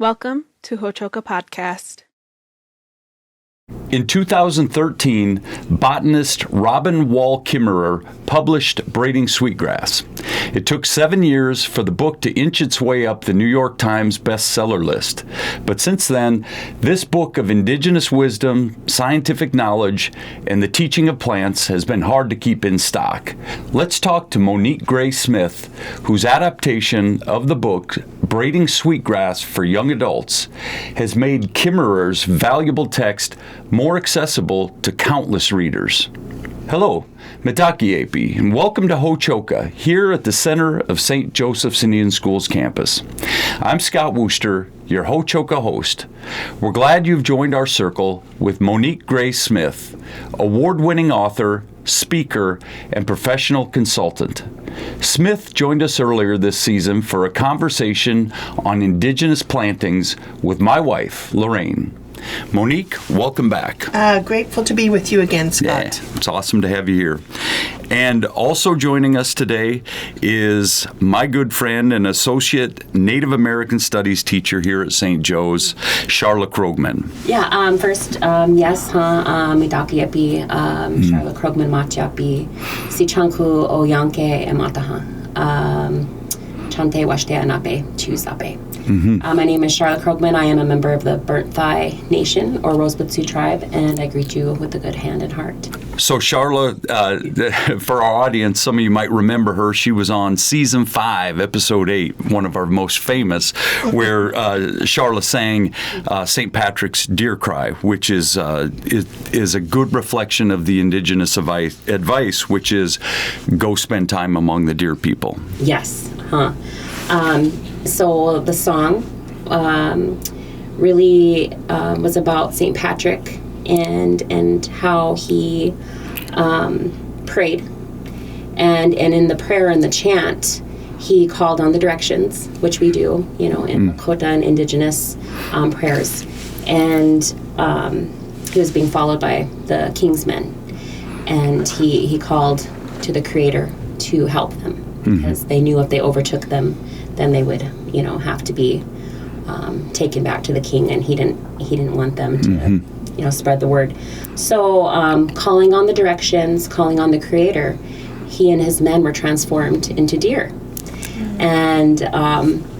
Welcome to Hochoka Podcast. In 2013, botanist Robin Wall Kimmerer published Braiding Sweetgrass. It took 7 years for the book to inch its way up the New York Times bestseller list. But since then, this book of indigenous wisdom, scientific knowledge, and the teaching of plants has been hard to keep in stock. Let's talk to Monique Gray Smith, whose adaptation of the book, Braiding Sweetgrass for Young Adults, has made Kimmerer's valuable text more accessible to countless readers. Hello, Mitakiyepi, and welcome to Hochoka, here at the center of St. Joseph's Indian Schools campus. I'm Scott Wooster, your Hochoka host. We're glad you've joined our circle with Monique Gray Smith, award-winning author, speaker, and professional consultant. Smith joined us earlier this season for a conversation on indigenous plantings with my wife, Lorraine. Monique, welcome back. Grateful to be with you again, Scott. Yeah, it's awesome to have you here. And also joining us today is my good friend and associate Native American Studies teacher here at St. Joe's, Charlotte Krogman. Yeah, yes, Midakiyepi, Charlotte Krogman Machiapi, Sichanku o Yanke e Mataha, Chante Washte Anape, Chusape. My name is Charlotte Krogman. I am a member of the Burnt Thigh Nation, or Rosebud Sioux Tribe, and I greet you with a good hand and heart. So Charlotte, for our audience, some of you might remember her. She was on Season 5, Episode 8, one of our most famous, where Charlotte sang St. Patrick's Deer Cry, which is a good reflection of the Indigenous advice, which is go spend time among the deer people. Yes. So the song really was about St. Patrick and how he prayed. And in the prayer and the chant, he called on the directions, which we do, in Lakota and Indigenous prayers. And he was being followed by the King's men. And he called to the Creator to help them, because they knew if they overtook them, then they would, have to be taken back to the king, and he didn't want them to, spread the word. So, calling on the directions, calling on the Creator, he and his men were transformed into deer. And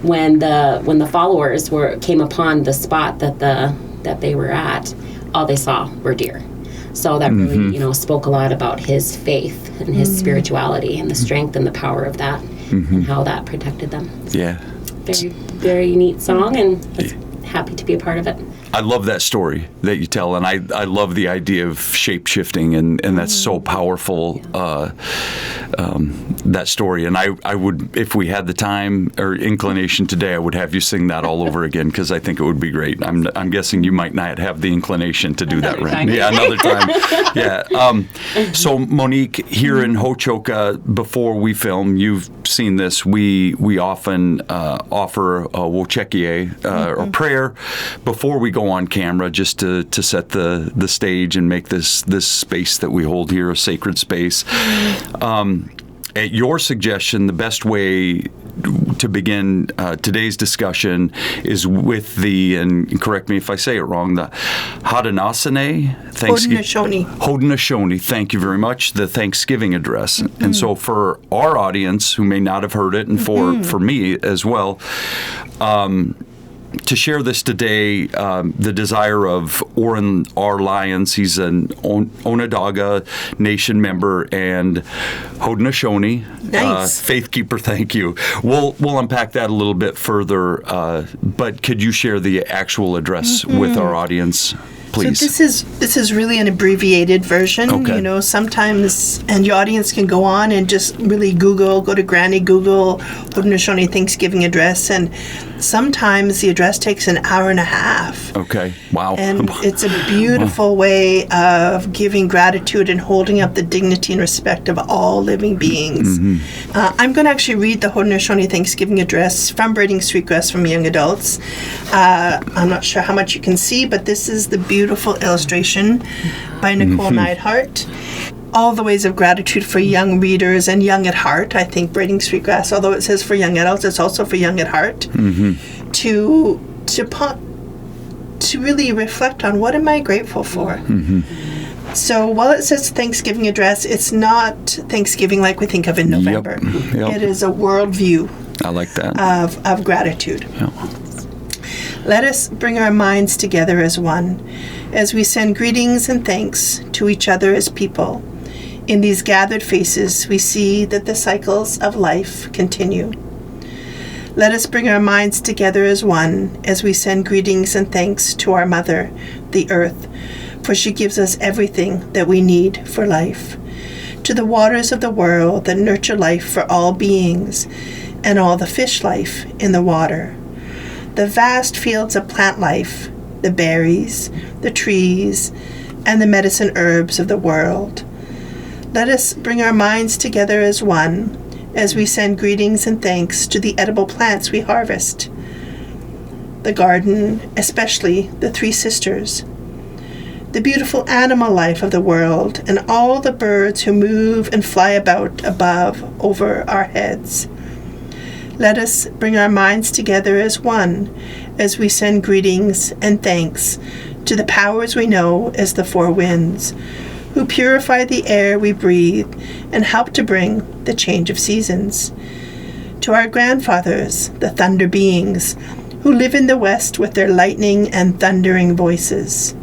when the followers came upon the spot that they were at, all they saw were deer. So that really, spoke a lot about his faith and his spirituality and the strength and the power of that, and how that protected them. Yeah. Very, very neat song, and happy to be a part of it. I love that story that you tell, and I love the idea of shape-shifting, and that's so powerful, that story. And I would, if we had the time or inclination today, I would have you sing that all over again, because I think it would be great. I'm guessing you might not have the inclination to do that right. Yeah, another time. Yeah. So Monique, here in Hochoka, before we film, you've seen this. We often offer a wochekie or prayer before we go on camera, just to set the stage and make this space that we hold here a sacred space. At your suggestion, the best way to begin today's discussion is with and correct me if I say it wrong, the Haudenosaunee Haudenosaunee, thank you very much, the Thanksgiving address. And so for our audience who may not have heard it, and for me as well, to share this today, the desire of Oren R. Lyons. He's an Onondaga Nation member and Haudenosaunee faith keeper. Thank you. We'll unpack that a little bit further, but could you share the actual address with our audience, please? So this is really an abbreviated version. Okay. Sometimes, and your audience can go on and just really go to Granny Google Haudenosaunee Thanksgiving address, and sometimes the address takes an hour and a half. Okay. Wow. And it's a beautiful way of giving gratitude and holding up the dignity and respect of all living beings. I'm going to actually read the Haudenosaunee Thanksgiving address from Braiding Sweetgrass from Young Adults. I'm not sure how much you can see, but this is the beautiful illustration by Nicole Neidhart. All the ways of gratitude for young readers and young at heart. I think Braiding Sweetgrass, although it says for young adults, it's also for young at heart. To to really reflect on what am I grateful for. So while it says Thanksgiving address, it's not Thanksgiving like we think of in November. Yep. It is a worldview I like that. of gratitude. Yep. Let us bring our minds together as one, as we send greetings and thanks to each other as people. In these gathered faces, we see that the cycles of life continue. Let us bring our minds together as one, as we send greetings and thanks to our Mother, the Earth, for she gives us everything that we need for life. To the waters of the world that nurture life for all beings, and all the fish life in the water. The vast fields of plant life, the berries, the trees, and the medicine herbs of the world. Let us bring our minds together as one, as we send greetings and thanks to the edible plants we harvest. The garden, especially the three sisters. The beautiful animal life of the world, and all the birds who move and fly about above, over our heads. Let us bring our minds together as one, as we send greetings and thanks to the powers we know as the four winds, who purify the air we breathe and help to bring the change of seasons. To our grandfathers, the thunder beings, who live in the west with their lightning and thundering voices.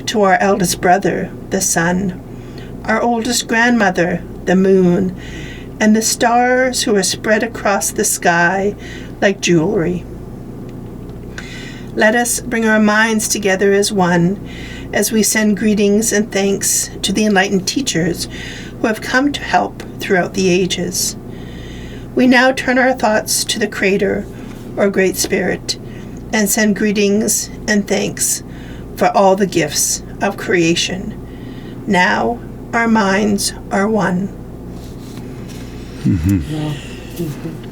To our eldest brother, the sun, our oldest grandmother, the moon, and the stars who are spread across the sky like jewelry. Let us bring our minds together as one, as we send greetings and thanks to the enlightened teachers who have come to help throughout the ages. We now turn our thoughts to the Creator, or Great Spirit, and send greetings and thanks for all the gifts of creation. Now our minds are one.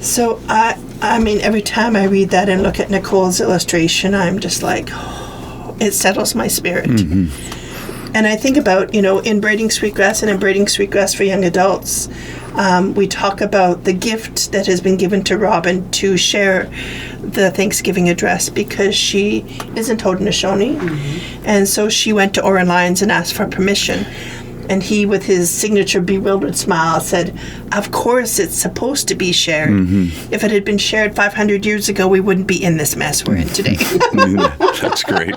So I mean, every time I read that and look at Nicole's illustration, I'm just like, oh, it settles my spirit. And I think about, in Braiding Sweetgrass and in Braiding Sweetgrass for young adults, we talk about the gift that has been given to Robin to share the Thanksgiving address, because she isn't Haudenosaunee. And so she went to Oren Lyons and asked for permission. And he, with his signature bewildered smile, said, of course it's supposed to be shared. If it had been shared 500 years ago, we wouldn't be in this mess we're in today. That's great.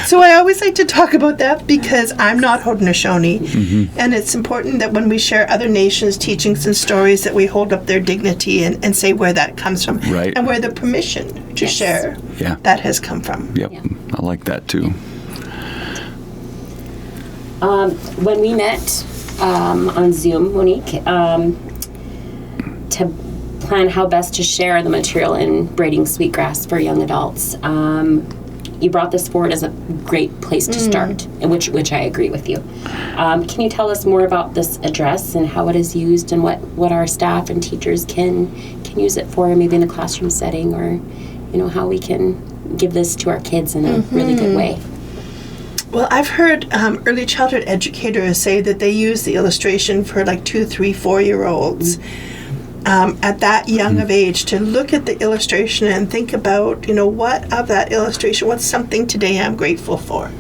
So I always like to talk about that, because I'm not Haudenosaunee. And it's important that when we share other nations' teachings and stories, that we hold up their dignity and say where that comes from. Right. And where the permission to share that has come from. Yep. I like that too. When we met on Zoom, Monique, to plan how best to share the material in Braiding Sweetgrass for young adults, you brought this forward as a great place to start, in which I agree with you. Can you tell us more about this address and how it is used, and what our staff and teachers can use it for, maybe in a classroom setting, or how we can give this to our kids in a really good way? Well, I've heard early childhood educators say that they use the illustration for like 2, 3, 4-year-olds at that young of age, to look at the illustration and think about, what of that illustration, what's something today I'm grateful for.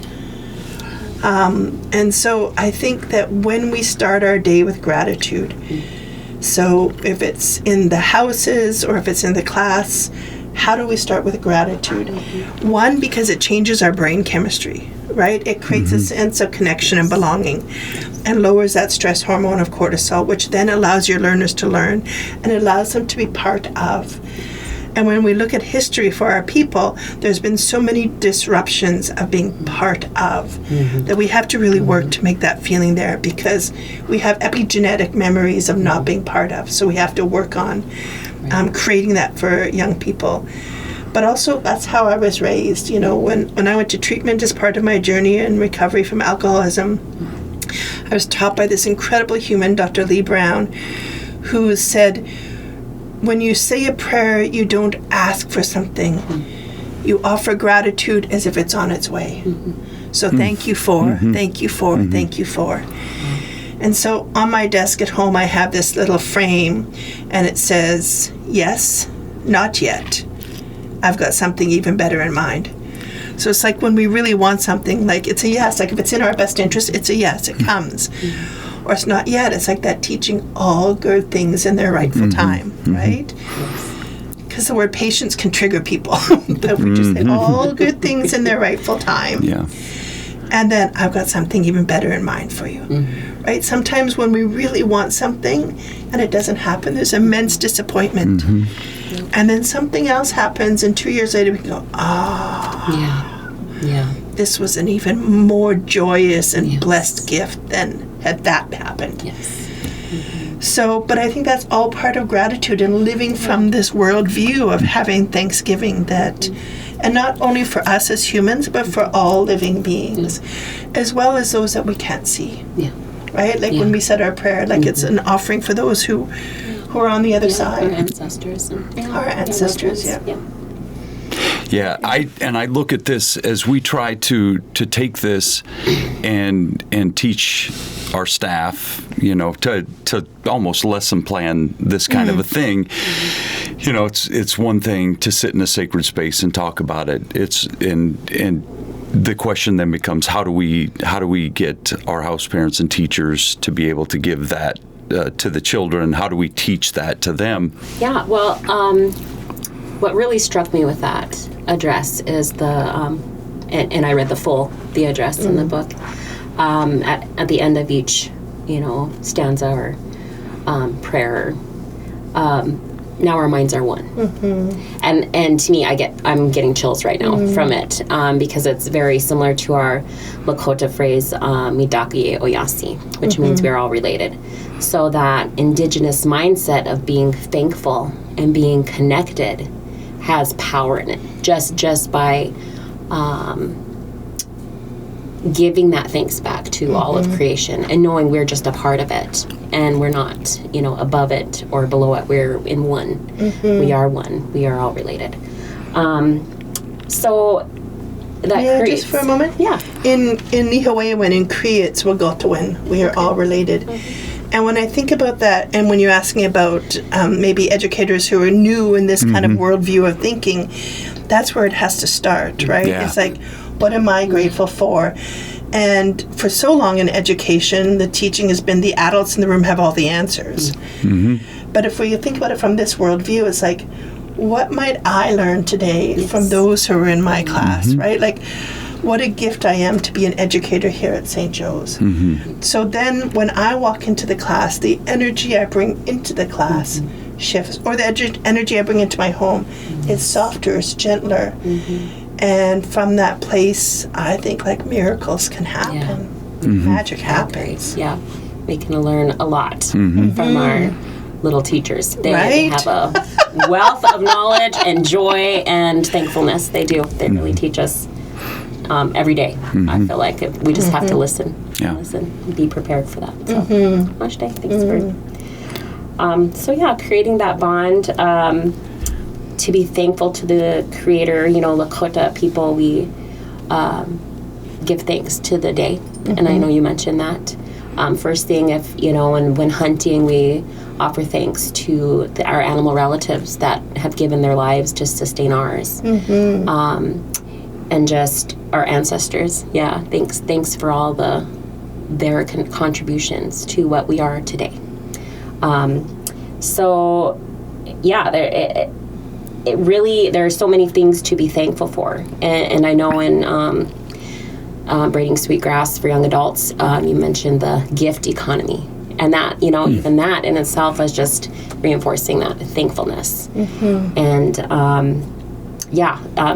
And so I think that when we start our day with gratitude, so if it's in the houses or if it's in the class, how do we start with gratitude? One, because it changes our brain chemistry, right? It creates a sense of connection and belonging, and lowers that stress hormone of cortisol, which then allows your learners to learn and allows them to be part of. And when we look at history for our people, there's been so many disruptions of being part of that we have to really work to make that feeling there, because we have epigenetic memories of not being part of. So we have to work on creating that for young people. But also, that's how I was raised. When I went to treatment as part of my journey in recovery from alcoholism, I was taught by this incredible human, Dr. Lee Brown, who said, when you say a prayer, you don't ask for something. You offer gratitude as if it's on its way. So thank you for, thank you for, thank you for. And so on my desk at home, I have this little frame, and it says, yes, not yet. I've got something even better in mind. So it's like when we really want something, like it's a yes. Like if it's in our best interest, it's a yes. It comes. Or it's not yet. It's like that teaching all good things in their rightful time, right? Because the word patience can trigger people. That we just say all good things in their rightful time. Yeah. And then I've got something even better in mind for you, right? Sometimes when we really want something and it doesn't happen, there's immense disappointment. And then something else happens, and 2 years later we can go, this was an even more joyous and blessed gift than had that happened. So, but I think that's all part of gratitude and living from this worldview of having Thanksgiving that, and not only for us as humans, but for all living beings, as well as those that we can't see. Right? Like when we said our prayer, like it's an offering for those who are on the other side. Our ancestors. Our ancestors, Yeah, I look at this as we try to take this and teach our staff, to almost lesson plan this kind of a thing. It's one thing to sit in a sacred space and talk about it. And the question then becomes, how do we get our house parents and teachers to be able to give that to the children? How do we teach that to them? Yeah, well, what really struck me with that address is and I read the address in the book. At the end of each, stanza or prayer, now our minds are one. And to me, I'm getting chills right now from it, because it's very similar to our Lakota phrase, Midaki Oyasi, which means we're all related. So that Indigenous mindset of being thankful and being connected has power in it. Just by giving that thanks back to all of creation and knowing we're just a part of it and we're not, above it or below it. We're in one. We are one. We are all related. So that creates... just for a moment? Yeah. In Nihawewen, in Cree, it's Wagotawin. We are all related. And when I think about that, and when you're asking about maybe educators who are new in this kind of worldview of thinking, that's where it has to start, right? Yeah. It's like, what am I grateful for? And for so long in education, the teaching has been the adults in the room have all the answers. But if we think about it from this worldview, it's like, what might I learn today from those who are in my class, right? Like, what a gift I am to be an educator here at St. Joe's. So then when I walk into the class, the energy I bring into the class shifts, or the energy I bring into my home is softer, it's gentler. And from that place, I think like miracles can happen. Magic happens. Yeah, we can learn a lot from our little teachers. They have a wealth of knowledge and joy and thankfulness. They do. They really teach us every day. I feel like we just have to listen. Listen and be prepared for that. So, Namaste. Thanks for... creating that bond, to be thankful to the Creator. Lakota people, we give thanks to the day. And I know you mentioned that. First thing, when hunting, we offer thanks to our animal relatives that have given their lives to sustain ours. And just our ancestors. Thanks for all their contributions to what we are today. It really, there are so many things to be thankful for. And I know in Braiding Sweetgrass for young adults, you mentioned the gift economy. And that, even that in itself is just reinforcing that thankfulness. And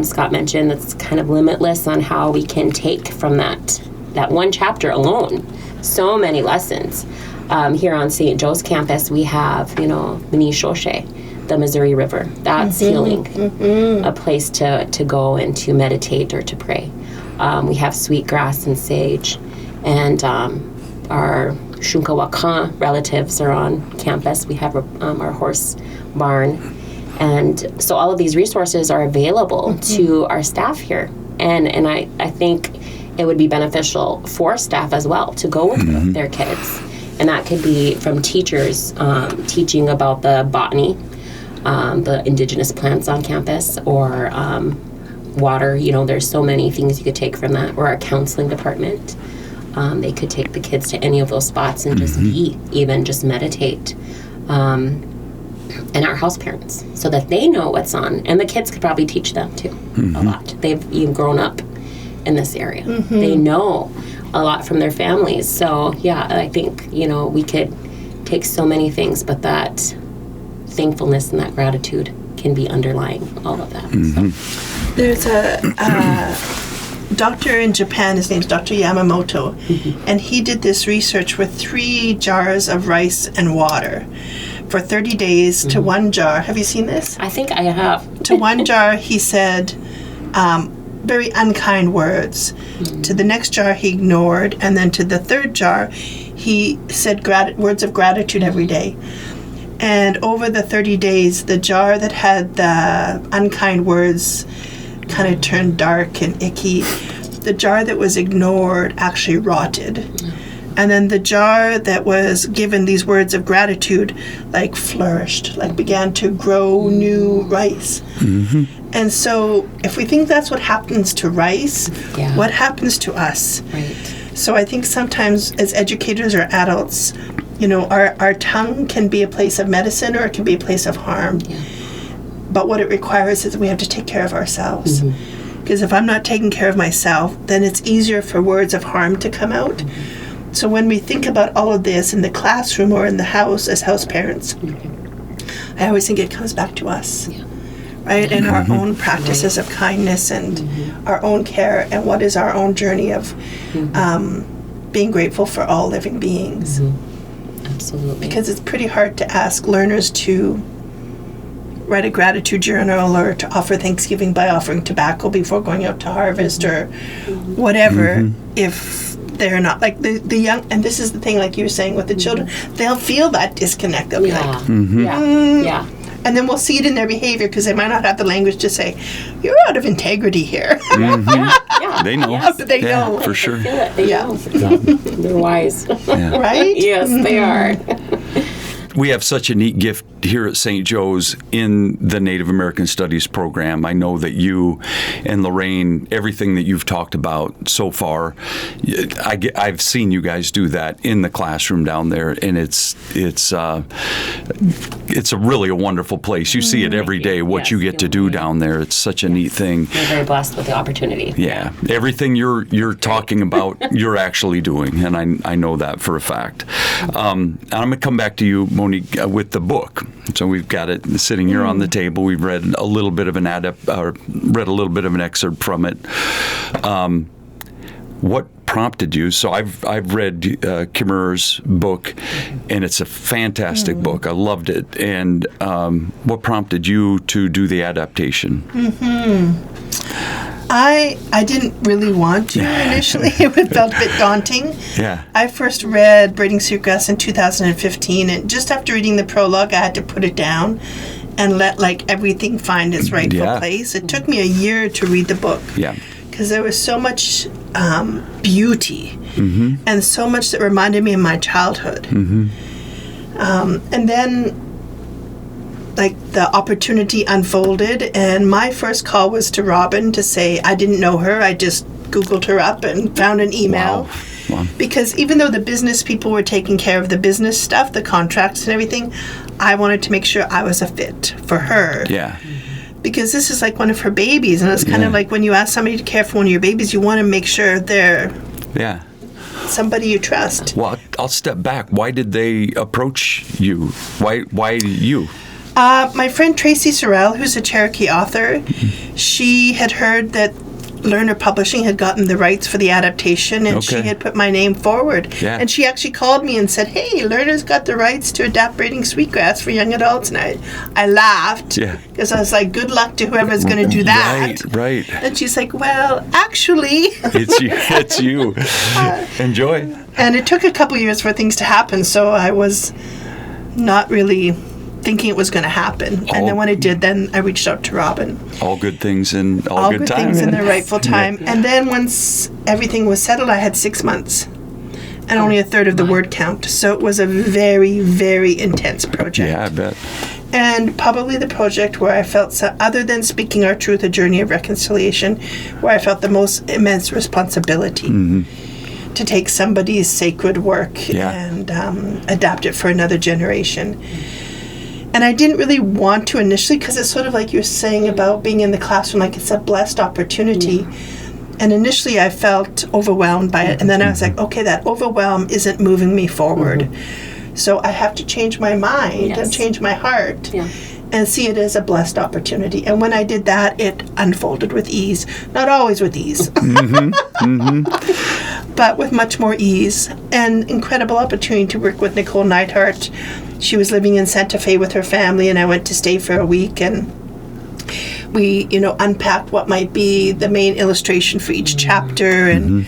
Scott mentioned it's kind of limitless on how we can take from that one chapter alone so many lessons. Here on St. Joe's campus, we have, Minishoshe, the Missouri River. That's healing, a place to go and to meditate or to pray. We have sweetgrass and sage, and our Shunkawakan relatives are on campus. We have our horse barn. And so all of these resources are available to our staff here. And I think it would be beneficial for staff as well to go with their kids. And that could be from teachers teaching about the botany, the indigenous plants on campus, or water. There's so many things you could take from that, or our counseling department. They could take the kids to any of those spots and just be, even just meditate. And our house parents, so that they know what's on. And the kids could probably teach them, too, a lot. They've even grown up in this area. They know a lot from their families. So, yeah, I think, we could take so many things, but that thankfulness and that gratitude can be underlying all of that. So. There's a doctor in Japan, his name's Dr. Yamamoto, and he did this research with 3 jars of rice and water for 30 days to 1 jar. Have you seen this? I think I have. To 1 jar, he said very unkind words. To the next jar, he ignored. And then to the 3rd jar, he said words of gratitude every day. And over the 30 days, the jar that had the unkind words kind of turned dark and icky. The jar that was ignored actually rotted. And then the jar that was given these words of gratitude, flourished, began to grow new rice. And so if we think that's what happens to rice, what happens to us? Right. So I think sometimes as educators or adults, our tongue can be a place of medicine or it can be a place of harm. Yeah. But what it requires is that we have to take care of ourselves. Because if I'm not taking care of myself, then it's easier for words of harm to come out. So when we think about all of this in the classroom or in the house as house parents, I always think it comes back to us, right? And our own practices of kindness and our own care, and what is our own journey of being grateful for all living beings. Absolutely. Because it's pretty hard to ask learners to write a gratitude journal or to offer Thanksgiving by offering tobacco before going out to harvest or whatever, if they're not the young. And this is the thing, like you were saying with the children, they'll feel that disconnect. They'll be yeah. And then we'll see it in their behavior because they might not have the language to say, "You're out of integrity here." They know. Yes, they know for sure. They feel it. They know. They're wise. Right? Yes, they are. We have such a neat gift here at St. Joe's in the Native American Studies program. I know that you and Lorraine, everything that you've talked about so far, I've seen you guys do that in the classroom down there, and it's a really a wonderful place. You see it every day, what you get to do down there. It's such a neat thing. We're very blessed with the opportunity. Yeah. Everything you're talking about, you're actually doing, and I know that for a fact. I'm going to come back to you, Monique, with the book. So we've got it sitting here on the table. We've read a little bit of an excerpt from it. What prompted you? So I've read Kimmerer's book, and it's a fantastic book. I loved it. And what prompted you to do the adaptation? I didn't really want to initially. It felt a bit daunting. Yeah. I first read Braiding Sweetgrass in 2015, and just after reading the prologue, I had to put it down and let everything find its rightful place. It took me a year to read the book. Yeah. Because there was so much beauty and so much that reminded me of my childhood. And then the opportunity unfolded, and my first call was to Robin to say I didn't know her. I just Googled her up and found an email. Wow. Because even though the business people were taking care of the business stuff, the contracts and everything, I wanted to make sure I was a fit for her. Yeah. Because this is like one of her babies, and it's kind of like when you ask somebody to care for one of your babies, you want to make sure they're somebody you trust. Well, I'll step back. Why did they approach you? Why you? My friend Tracy Sorrell, who's a Cherokee author, she had heard that Lerner Publishing had gotten the rights for the adaptation, and she had put my name forward. Yeah. And she actually called me and said, "Hey, Lerner's got the rights to adapt Braiding Sweetgrass for young adults." And I laughed because I was like, "Good luck to whoever's going to do that." Right. And she's like, "Well, actually, it's you. Enjoy." And it took a couple years for things to happen, so I was not really thinking it was going to happen. And then when it did, then I reached out to Robin. All good things in all good time. Things in their rightful time. And then once everything was settled, I had 6 months and only a third of the word count. So it was a very, very intense project. Yeah, I bet. And probably the project where I felt, other than Speaking Our Truth, A Journey of Reconciliation, where I felt the most immense responsibility to take somebody's sacred work and adapt it for another generation. And I didn't really want to initially, because it's sort of like you're saying about being in the classroom, like it's a blessed opportunity. And initially I felt overwhelmed by it. And then I was like, okay, that overwhelm isn't moving me forward. So I have to change my mind and change my heart and see it as a blessed opportunity. And when I did that, it unfolded with ease. Not always with ease, but with much more ease. And incredible opportunity to work with Nicole Neidhart. She was living in Santa Fe with her family, and I went to stay for a week, and we, unpacked what might be the main illustration for each chapter, and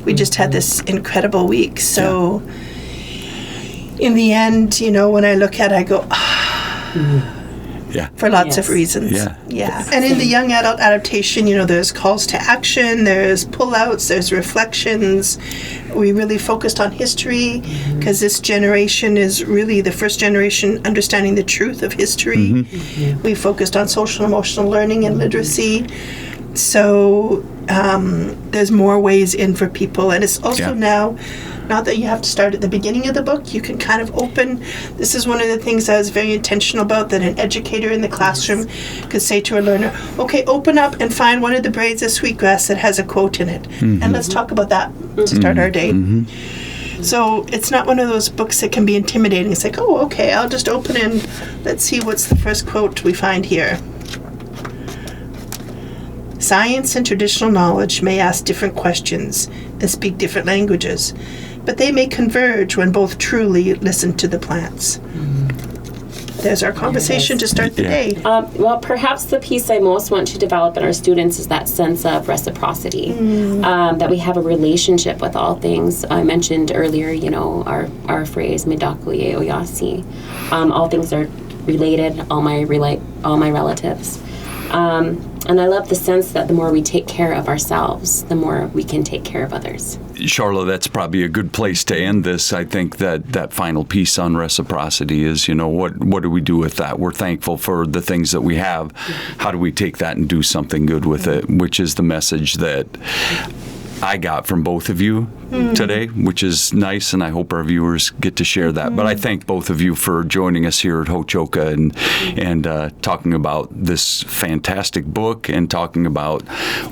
we just had this incredible week. So in the end, when I look at it, I go, for lots of reasons. And in the young adult adaptation, there's calls to action, there's pullouts, there's reflections. We really focused on history because this generation is really the first generation understanding the truth of history. We focused on social and emotional learning and literacy. So there's more ways in for people. And it's also now, not that you have to start at the beginning of the book, you can kind of open. This is one of the things I was very intentional about, that an educator in the classroom could say to a learner, okay, open up and find one of the braids of Sweetgrass that has a quote in it. And let's talk about that to start our day. So it's not one of those books that can be intimidating. It's like, oh, okay, I'll just open and let's see what's the first quote we find here. Science and traditional knowledge may ask different questions and speak different languages, but they may converge when both truly listen to the plants. There's our conversation to start the day. Well, perhaps the piece I most want to develop in our students is that sense of reciprocity, that we have a relationship with all things. I mentioned earlier, our phrase, Midakuye Oyasi. All things are related, all my relatives. And I love the sense that the more we take care of ourselves, the more we can take care of others. Charla, that's probably a good place to end this. I think that final piece on reciprocity is, what do we do with that? We're thankful for the things that we have. How do we take that and do something good with it? Which is the message that I got from both of you today, which is nice, and I hope our viewers get to share that. But I thank both of you for joining us here at Hochoka and talking about this fantastic book and talking about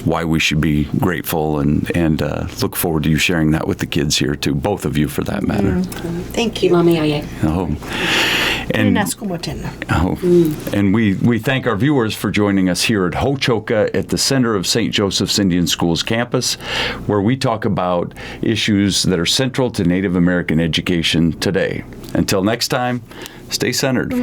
why we should be grateful, and look forward to you sharing that with the kids here too, both of you for that matter. Thank you. And we thank our viewers for joining us here at Hochoka at the center of St. Joseph's Indian Schools campus, where we talk about issues that are central to Native American education today. Until next time, stay centered.